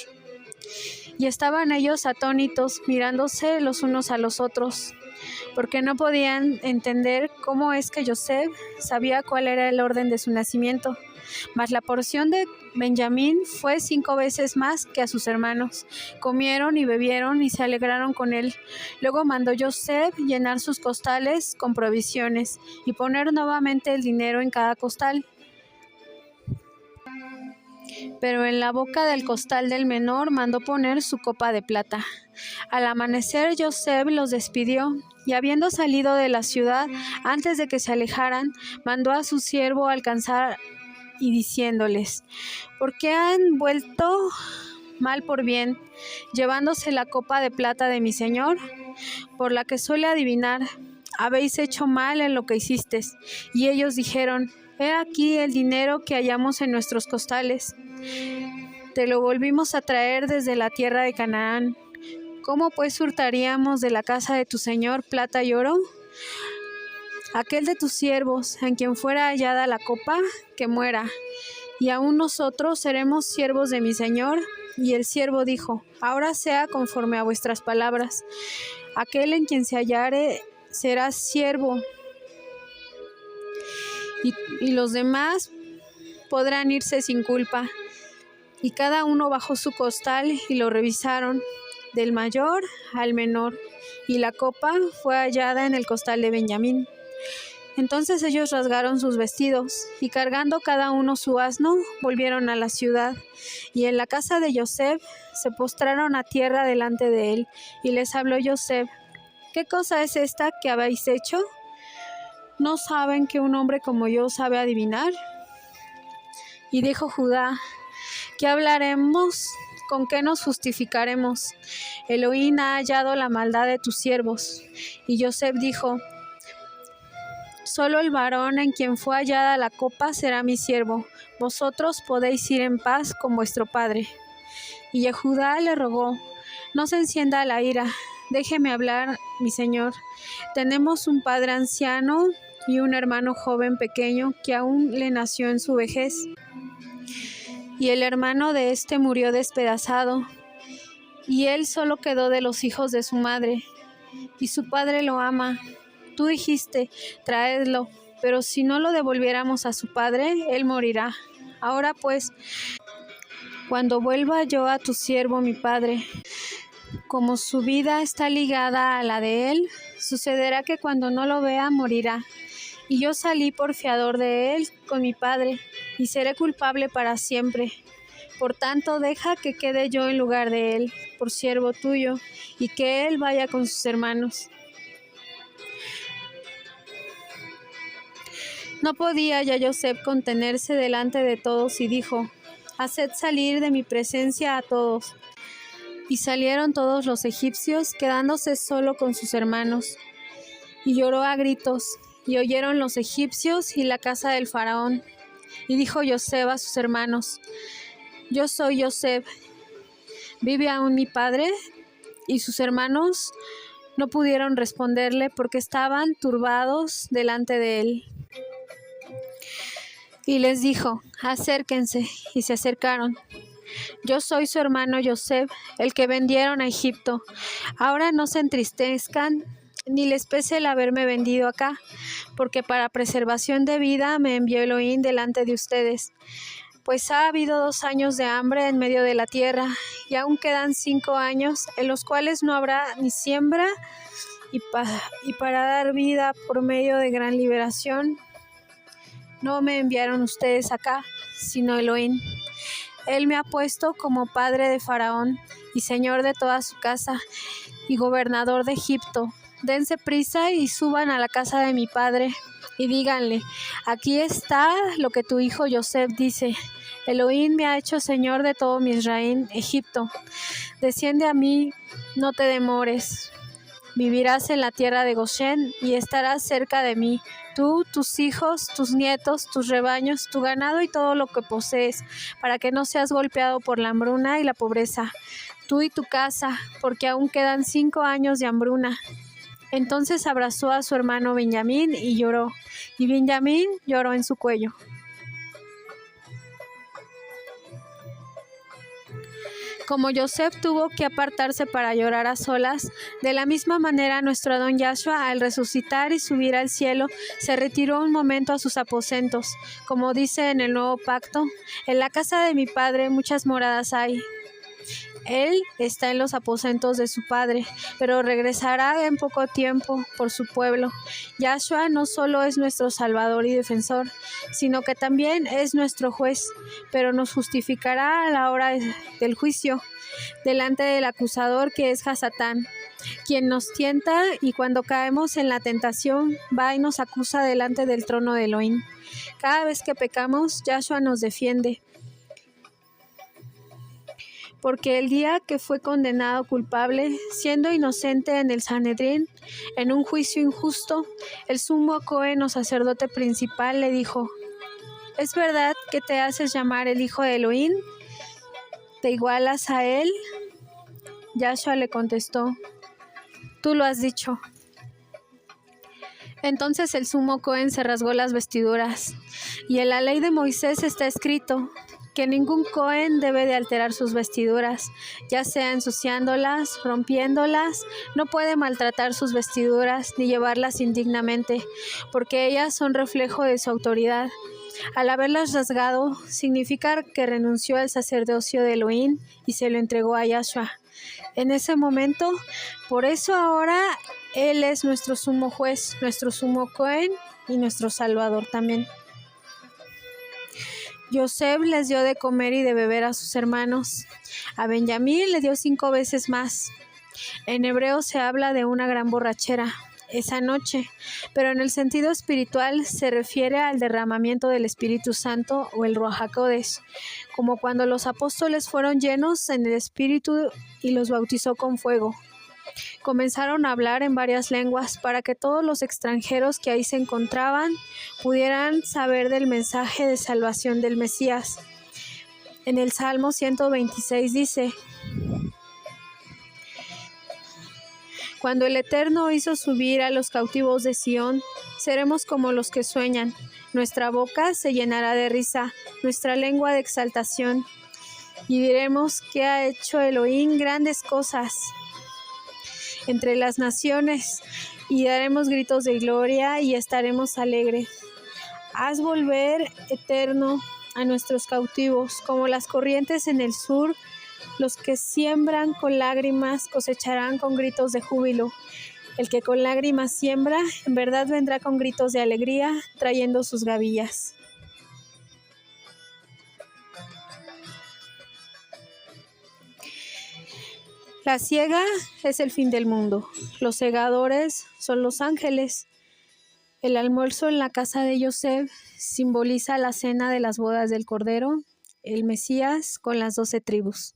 Y estaban ellos atónitos, mirándose los unos a los otros, porque no podían entender cómo es que Joseph sabía cuál era el orden de su nacimiento. Mas la porción de Benjamín fue 5 veces más que a sus hermanos. Comieron y bebieron y se alegraron con él. Luego mandó Joseph llenar sus costales con provisiones y poner nuevamente el dinero en cada costal. Pero en la boca del costal del menor mandó poner su copa de plata. Al amanecer Joseph los despidió, y habiendo salido de la ciudad, antes de que se alejaran, mandó a su siervo alcanzar y diciéndoles: ¿por qué han vuelto mal por bien, llevándose la copa de plata de mi señor? Por la que suele adivinar, habéis hecho mal en lo que hicisteis. Y ellos dijeron: he aquí el dinero que hallamos en nuestros costales. Te lo volvimos a traer desde la tierra de Canaán. ¿Cómo pues hurtaríamos de la casa de tu señor plata y oro? Aquel de tus siervos, en quien fuera hallada la copa, que muera, y aún nosotros seremos siervos de mi señor. Y el siervo dijo: ahora sea conforme a vuestras palabras. Aquel en quien se hallare será siervo, y los demás podrán irse sin culpa. Y cada uno bajó su costal y lo revisaron, del mayor al menor, y la copa fue hallada en el costal de Benjamín. Entonces ellos rasgaron sus vestidos, y cargando cada uno su asno, volvieron a la ciudad. Y en la casa de Joseph se postraron a tierra delante de él, y les habló Joseph: ¿qué cosa es esta que habéis hecho? ¿No saben que un hombre como yo sabe adivinar? Y dijo Judá: ¿qué hablaremos? ¿Con qué nos justificaremos? Elohim ha hallado la maldad de tus siervos. Y Joseph dijo: solo el varón en quien fue hallada la copa será mi siervo. Vosotros podéis ir en paz con vuestro padre. Y Jehudá le rogó: no se encienda la ira, déjeme hablar, mi señor. Tenemos un padre anciano y un hermano joven pequeño que aún le nació en su vejez. Y el hermano de éste murió despedazado, y él solo quedó de los hijos de su madre, y su padre lo ama. Tú dijiste: traedlo, pero si no lo devolviéramos a su padre, él morirá. Ahora pues, cuando vuelva yo a tu siervo mi padre, como su vida está ligada a la de él, sucederá que cuando no lo vea, morirá. y yo salí por fiador de él con mi padre, y seré culpable para siempre. Por tanto, deja que quede yo en lugar de él, por siervo tuyo, y que él vaya con sus hermanos. No podía ya Joseph contenerse delante de todos y dijo: haced salir de mi presencia a todos. Y salieron todos los egipcios, quedándose solo con sus hermanos. Y lloró a gritos, y oyeron los egipcios y la casa del faraón. Y dijo Joseph a sus hermanos: yo soy Joseph, ¿vive aún mi padre? Y sus hermanos no pudieron responderle porque estaban turbados delante de él. Y les dijo: acérquense, y se acercaron. Yo soy su hermano Joseph, el que vendieron a Egipto. Ahora no se entristezcan, ni les pese el haberme vendido acá, porque para preservación de vida me envió Elohim delante de ustedes. Pues ha habido 2 años de hambre en medio de la tierra, y aún quedan 5 años, en los cuales no habrá ni siembra, y para dar vida por medio de gran liberación, no me enviaron ustedes acá, sino Elohim. Él me ha puesto como padre de Faraón, y señor de toda su casa, y gobernador de Egipto. Dense prisa y suban a la casa de mi padre, y díganle: aquí está lo que tu hijo Joseph dice. Elohim me ha hecho señor de todo Misraim, Egipto. Desciende a mí, no te demores. Vivirás en la tierra de Goshen y estarás cerca de mí, tú, tus hijos, tus nietos, tus rebaños, tu ganado y todo lo que posees, para que no seas golpeado por la hambruna y la pobreza, tú y tu casa, porque aún quedan 5 años de hambruna. Entonces abrazó a su hermano Benjamín y lloró, y Benjamín lloró en su cuello. Como Joseph tuvo que apartarse para llorar a solas, de la misma manera nuestro Adón Yahshua, al resucitar y subir al cielo, se retiró un momento a sus aposentos. Como dice en el Nuevo Pacto: en la casa de mi Padre muchas moradas hay. Él está en los aposentos de su Padre, pero regresará en poco tiempo por su pueblo. Yahshua no solo es nuestro Salvador y Defensor, sino que también es nuestro juez, pero nos justificará a la hora del juicio, delante del acusador que es Hasatán, quien nos tienta, y cuando caemos en la tentación, va y nos acusa delante del trono de Elohim. Cada vez que pecamos, Yahshua nos defiende. Porque el día que fue condenado culpable, siendo inocente en el Sanedrín, en un juicio injusto, el sumo Cohen o sacerdote principal le dijo: ¿es verdad que te haces llamar el hijo de Elohim? ¿Te igualas a él? Yahshua le contestó: tú lo has dicho. Entonces el sumo Cohen se rasgó las vestiduras, y en la ley de Moisés está escrito que ningún Cohen debe de alterar sus vestiduras, ya sea ensuciándolas, rompiéndolas. No puede maltratar sus vestiduras ni llevarlas indignamente, porque ellas son reflejo de su autoridad. Al haberlas rasgado, significa que renunció al sacerdocio de Elohim y se lo entregó a Yahshua. En ese momento, por eso ahora Él es nuestro sumo juez, nuestro sumo Cohen y nuestro Salvador también. Joseph les dio de comer y de beber a sus hermanos. A Benjamín le dio 5 veces más. En hebreo se habla de una gran borrachera esa noche, pero en el sentido espiritual se refiere al derramamiento del Espíritu Santo o el Ruach HaKodesh, como cuando los apóstoles fueron llenos en el Espíritu y los bautizó con fuego. Comenzaron a hablar en varias lenguas para que todos los extranjeros que ahí se encontraban pudieran saber del mensaje de salvación del Mesías. En el Salmo 126 dice: cuando el Eterno hizo subir a los cautivos de Sión, seremos como los que sueñan. Nuestra boca se llenará de risa, nuestra lengua de exaltación. Y diremos que ha hecho Elohim grandes cosas entre las naciones, y daremos gritos de gloria y estaremos alegres. Haz volver, Eterno, a nuestros cautivos, como las corrientes en el sur. Los que siembran con lágrimas cosecharán con gritos de júbilo. El que con lágrimas siembra, en verdad vendrá con gritos de alegría, trayendo sus gavillas. La siega es el fin del mundo. Los segadores son los ángeles. El almuerzo en la casa de Yosef simboliza la cena de las bodas del Cordero, el Mesías con las 12 tribus.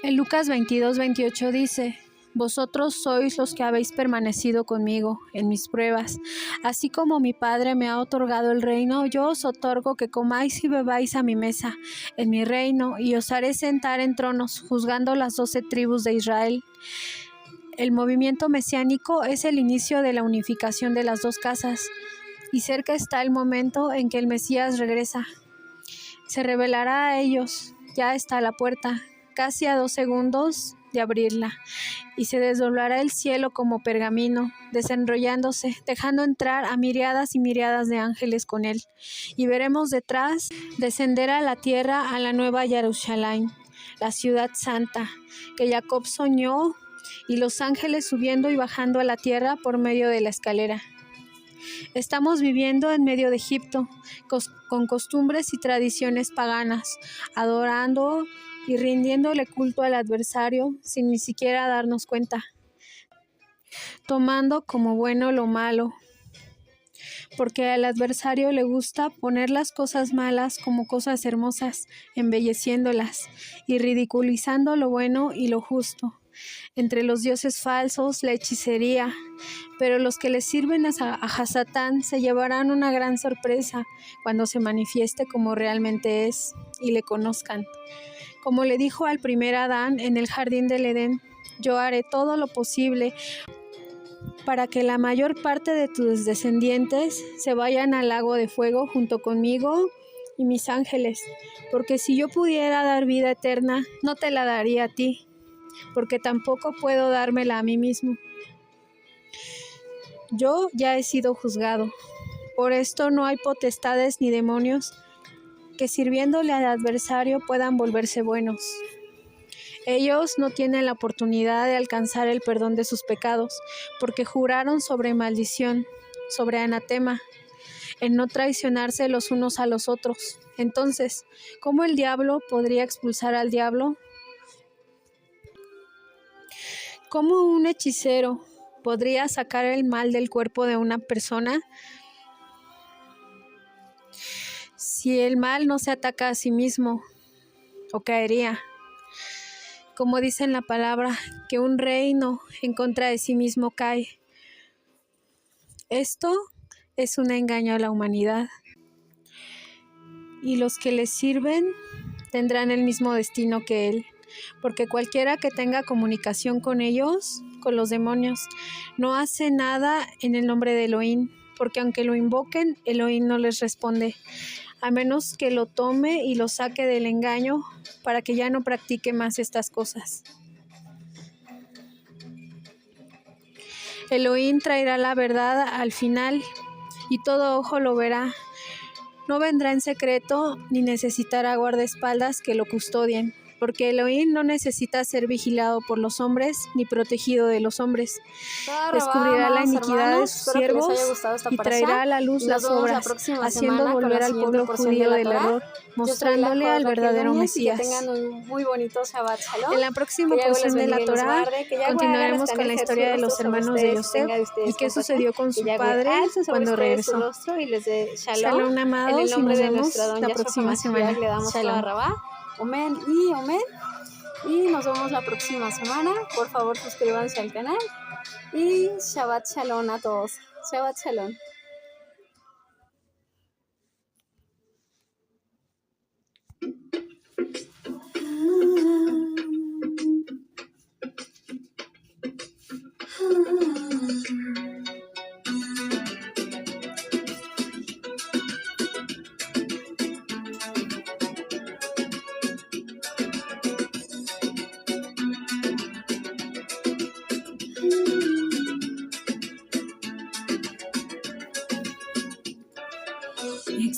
En Lucas 22:28 dice: Vosotros sois los que habéis permanecido conmigo en mis pruebas. Así como mi Padre me ha otorgado el reino, yo os otorgo que comáis y bebáis a mi mesa en mi reino, y os haré sentar en tronos, juzgando las 12 tribus de Israel. El movimiento mesiánico es el inicio de la unificación de las dos casas, y cerca está el momento en que el Mesías regresa. Se revelará a ellos, ya está a la puerta, casi a 2 segundos de abrirla, y se desdoblará el cielo como pergamino, desenrollándose, dejando entrar a miríadas y miríadas de ángeles con él, y veremos detrás descender a la tierra a la nueva Jerusalén, la ciudad santa, que Jacob soñó, y los ángeles subiendo y bajando a la tierra por medio de la escalera. Estamos viviendo en medio de Egipto, con costumbres y tradiciones paganas, adorando y rindiéndole culto al adversario sin ni siquiera darnos cuenta, tomando como bueno lo malo, porque al adversario le gusta poner las cosas malas como cosas hermosas, embelleciéndolas y ridiculizando lo bueno y lo justo. Entre los dioses falsos, la hechicería, pero los que le sirven a Satán se llevarán una gran sorpresa cuando se manifieste como realmente es y le conozcan. Como le dijo al primer Adán en el jardín del Edén: yo haré todo lo posible para que la mayor parte de tus descendientes se vayan al lago de fuego junto conmigo y mis ángeles, porque si yo pudiera dar vida eterna, no te la daría a ti, porque tampoco puedo dármela a mí mismo. Yo ya he sido juzgado. Por esto no hay potestades ni demonios que sirviéndole al adversario puedan volverse buenos. Ellos no tienen la oportunidad de alcanzar el perdón de sus pecados, porque juraron sobre maldición, sobre anatema, en no traicionarse los unos a los otros. Entonces, ¿cómo el diablo podría expulsar al diablo? ¿Cómo un hechicero podría sacar el mal del cuerpo de una persona? Si el mal no se ataca a sí mismo, o caería. Como dice en la palabra, que un reino en contra de sí mismo cae. Esto es un engaño a la humanidad. Y los que le sirven tendrán el mismo destino que él, porque cualquiera que tenga comunicación con ellos, con los demonios, no hace nada en el nombre de Elohim, porque aunque lo invoquen, Elohim no les responde, a menos que lo tome y lo saque del engaño para que ya no practique más estas cosas. Elohim traerá la verdad al final y todo ojo lo verá. No vendrá en secreto ni necesitará guardaespaldas que lo custodien, porque Elohim no necesita ser vigilado por los hombres ni protegido de los hombres. Descubrirá la iniquidad de sus siervos y traerá a la luz las obras, haciendo volver al pueblo judío del error, mostrándole al verdadero Mesías. Que tengan un muy bonito Shabbat Shalom. En la próxima porción de la Torá continuaremos con la historia de los hermanos de Yosef y qué sucedió con su padre cuando regresó. Shalom, amados, y nos vemos la próxima semana. Shalom. Amén y amén. Y nos vemos la próxima semana. Por favor, suscríbanse al canal. Y Shabbat Shalom a todos. Shabbat Shalom.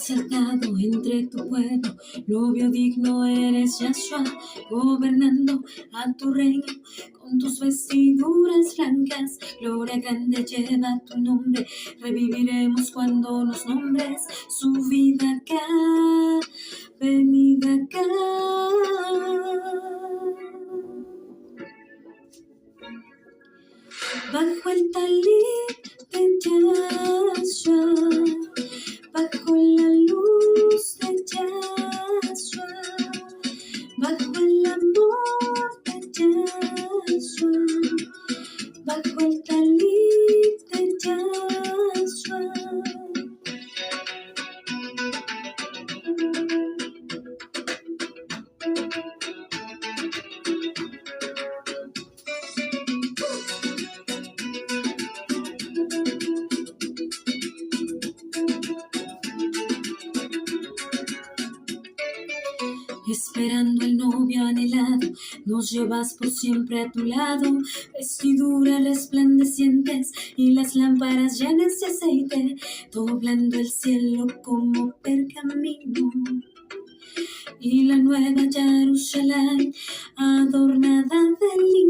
exaltado entre tu pueblo, novio digno eres Yahshua, gobernando a tu reino con tus vestiduras blancas, gloria grande lleva tu nombre, reviviremos cuando nos nombres, subida acá, venida acá. Bajo el talit de Yahshua, bajo la luz de Yahshua, bajo el amor de Yahshua, bajo el talit de Yahshua. Esperando el novio anhelado, nos llevas por siempre a tu lado, vestiduras resplandecientes y las lámparas llenas de aceite, doblando el cielo como pergamino. Y la nueva Jerusalén adornada de lino.